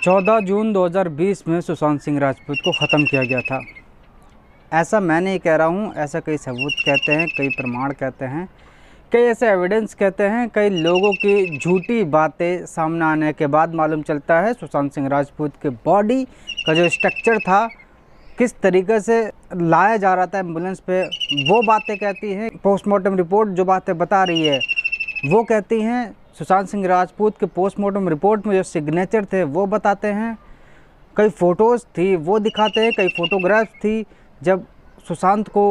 14 जून 2020 में सुशांत सिंह राजपूत को ख़त्म किया गया था। ऐसा मैं नहीं कह रहा हूँ, ऐसा कई सबूत कहते हैं, कई प्रमाण कहते हैं, कई ऐसे एविडेंस कहते हैं, कई लोगों की झूठी बातें सामने आने के बाद मालूम चलता है सुशांत सिंह राजपूत के बॉडी का जो स्ट्रक्चर था, किस तरीके से लाया जा रहा था एम्बुलेंस पे, वो बातें कहती हैं। पोस्टमार्टम रिपोर्ट जो बातें बता रही है वो कहती हैं। सुशांत सिंह राजपूत के पोस्टमार्टम रिपोर्ट में जो सिग्नेचर थे वो बताते हैं। कई फ़ोटोज़ थी वो दिखाते हैं, कई फ़ोटोग्राफ्स थी जब सुशांत को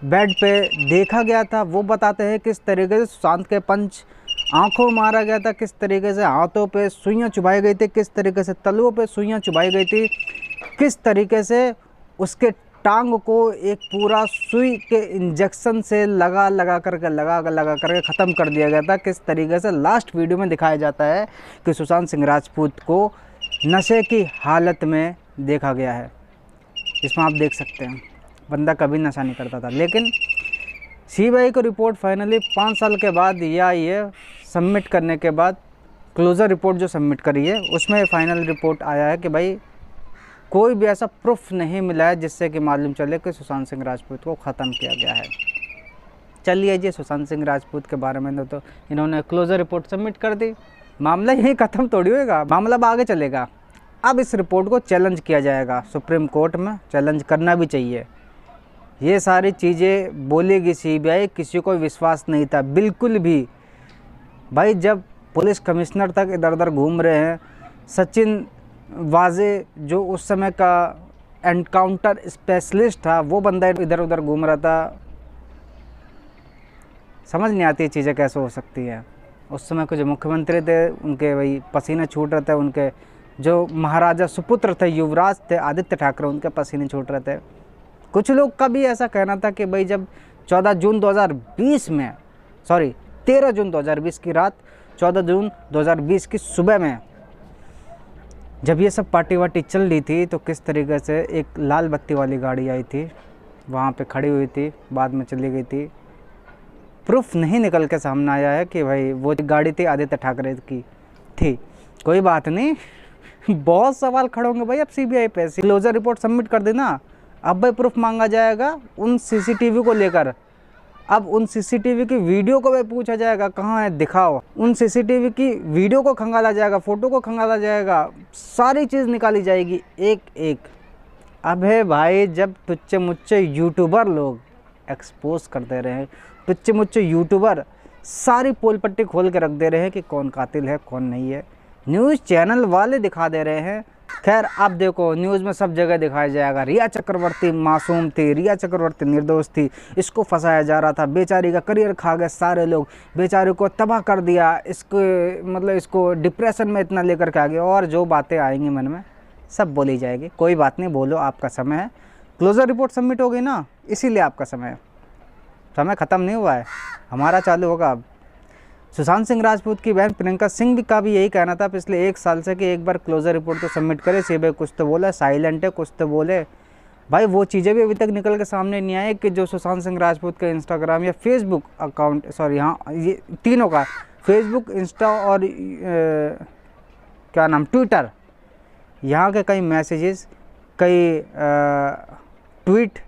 बेड पे देखा गया था वो बताते हैं। किस तरीके से सुशांत के पंच आंखों में मारा गया था, किस तरीके से हाथों पे सुइयां चुभाई गई थी, किस तरीके से तलवों पे सुइयां चुभाई गई थी, किस तरीके से उसके टांग को एक पूरा सुई के इंजेक्शन से लगा करके ख़त्म कर दिया गया था। किस तरीके से लास्ट वीडियो में दिखाया जाता है कि सुशांत सिंह राजपूत को नशे की हालत में देखा गया है। इसमें आप देख सकते हैं बंदा कभी नशा नहीं करता था, लेकिन सीबीआई को रिपोर्ट फाइनली 5 साल के बाद या ये सबमिट करने के बाद क्लोज़र रिपोर्ट जो सबमिट करी है उसमें फाइनल रिपोर्ट आया है कि भाई कोई भी ऐसा प्रूफ नहीं मिला है जिससे कि मालूम चले कि सुशांत सिंह राजपूत को ख़त्म किया गया है। चलिए जी, सुशांत सिंह राजपूत के बारे में तो इन्होंने क्लोज़र रिपोर्ट सबमिट कर दी, मामला यहीं ख़त्म थोड़ी होएगा, मामला अब आगे चलेगा। अब इस रिपोर्ट को चैलेंज किया जाएगा सुप्रीम कोर्ट में, चैलेंज करना भी चाहिए। ये सारी चीज़ें बोलेगी सीबीआई, किसी को विश्वास नहीं था बिल्कुल भी। भाई जब पुलिस कमिश्नर तक इधर उधर घूम रहे हैं, सचिन वाजे जो उस समय का एनकाउंटर स्पेशलिस्ट था वो बंदा इधर उधर घूम रहा था। समझ नहीं आती चीज़ें कैसे हो सकती हैं। उस समय के जो मुख्यमंत्री थे उनके वही पसीने छूट रहे थे, उनके जो महाराजा सुपुत्र थे, युवराज थे आदित्य ठाकरे, उनके पसीने छूट रहे थे। कुछ लोग का भी ऐसा कहना था कि भाई जब 13 जून 2020 की रात 14 जून 2020 की सुबह में जब ये सब पार्टी वार्टी चल रही थी तो किस तरीके से एक लाल बत्ती वाली गाड़ी आई थी, वहाँ पे खड़ी हुई थी, बाद में चली गई थी। प्रूफ नहीं निकल के सामने आया है कि भाई वो गाड़ी थी आदित्य ठाकरे की थी। कोई बात नहीं, बहुत सवाल खड़े होंगे भाई अब सीबीआई पे। क्लोजर रिपोर्ट सबमिट कर देना, अब भाई प्रूफ मांगा जाएगा उन सीसीटीवी को लेकर। अब उन सीसीटीवी की वीडियो को भी पूछा जाएगा कहाँ है दिखाओ, उन सीसीटीवी की वीडियो को खंगाला जाएगा, फ़ोटो को खंगाला जाएगा, सारी चीज़ निकाली जाएगी एक एक। अब है भाई जब तुच्चे मुच्चे यूट्यूबर लोग एक्सपोज कर दे रहे हैं, तुच्चे मुच्चे यूट्यूबर सारी पोल पट्टी खोल के रख दे रहे हैं कि कौन कातिल है कौन नहीं है, न्यूज़ चैनल वाले दिखा दे रहे हैं। खैर अब देखो न्यूज़ में सब जगह दिखाया जाएगा रिया चक्रवर्ती मासूम थी, रिया चक्रवर्ती निर्दोष थी, इसको फंसाया जा रहा था, बेचारी का करियर खा गए सारे लोग, बेचारे को तबाह कर दिया, इसको डिप्रेशन में इतना लेकर के आ गए, और जो बातें आएंगी मन में सब बोली जाएगी। कोई बात नहीं, बोलो, आपका समय है। क्लोज़र रिपोर्ट सबमिट हो गई ना, इसीलिए आपका समय है, समय ख़त्म नहीं हुआ है, हमारा चालू होगा अब। सुशांत सिंह राजपूत की बहन प्रियंका सिंह का भी यही कहना था पिछले 1 साल से कि एक बार क्लोज़र रिपोर्ट तो सबमिट करे। सीबीआई कुछ तो बोला, साइलेंट है, कुछ तो बोले। भाई वो चीज़ें भी अभी तक निकल के सामने नहीं आए कि जो सुशांत सिंह राजपूत का इंस्टाग्राम या फेसबुक अकाउंट, सॉरी हाँ ये तीनों का, फेसबुक, इंस्टा और ट्विटर, यहाँ के कई मैसेजेस, कई ट्वीट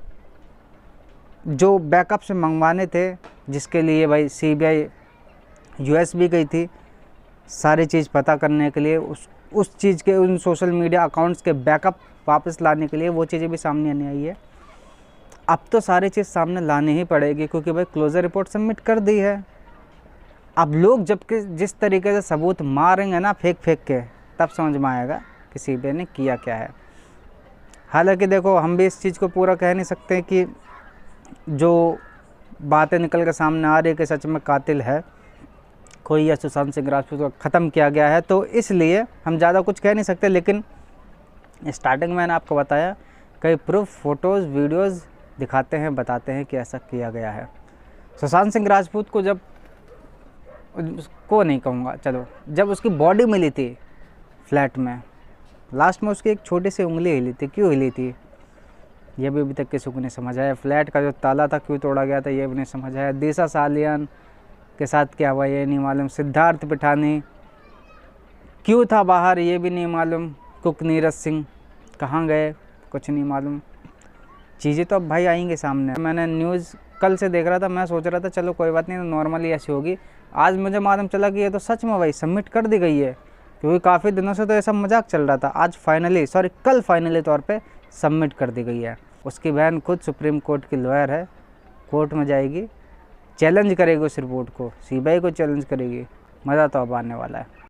जो बैकअप से मंगवाने थे, जिसके लिए भाई सीबीआई यूएस भी गई थी सारी चीज़ पता करने के लिए, उस चीज़ के उन सोशल मीडिया अकाउंट्स के बैकअप वापस लाने के लिए, वो चीज़ें भी सामने नहीं आई है। अब तो सारी चीज़ सामने लानी ही पड़ेगी क्योंकि भाई क्लोज़र रिपोर्ट सबमिट कर दी है। अब लोग जबकि जिस तरीके से सबूत मारेंगे ना फेंक के, तब समझ में आएगा कि सीबीआई ने किया क्या है। हालांकि देखो हम भी इस चीज़ को पूरा कह नहीं सकते कि जो बातें निकल के सामने आ रही है कि सच में कातिल है कोई या सुशांत सिंह राजपूत को ख़त्म किया गया है, तो इसलिए हम ज़्यादा कुछ कह नहीं सकते। लेकिन स्टार्टिंग में मैंने आपको बताया कई प्रूफ, फ़ोटोज़, वीडियोज़ दिखाते हैं, बताते हैं कि ऐसा किया गया है। सुशांत सिंह राजपूत को जब उसको नहीं कहूँगा, चलो जब उसकी बॉडी मिली थी फ्लैट में, लास्ट में उसकी एक छोटी सी उंगली हिली थी। क्यों हिली थी ये भी अभी तक किसी को नहीं समझ आया। फ्लैट का जो ताला था क्यों तोड़ा गया था ये भी नहीं समझ आया। दिशा सालियान के साथ क्या हुआ ये नहीं मालूम। सिद्धार्थ पिठानी क्यों था बाहर ये भी नहीं मालूम। कुक नीरज सिंह कहाँ गए कुछ नहीं मालूम। चीज़ें तो अब भाई आएंगे सामने। मैंने न्यूज़ कल से देख रहा था, मैं सोच रहा था चलो कोई बात नहीं, नॉर्मली ऐसी होगी। आज मुझे मालूम चला कि ये तो सच में भाई सबमिट कर दी गई है, क्योंकि काफ़ी दिनों से तो ऐसा मजाक चल रहा था। आज फाइनली, सॉरी कल फाइनली तौर पे सबमिट कर दी गई है। उसकी बहन खुद सुप्रीम कोर्ट की लॉयर है, कोर्ट में जाएगी, चैलेंज करेगी उस रिपोर्ट को, सीबीआई को चैलेंज करेगी। मज़ा तो अब आने वाला है।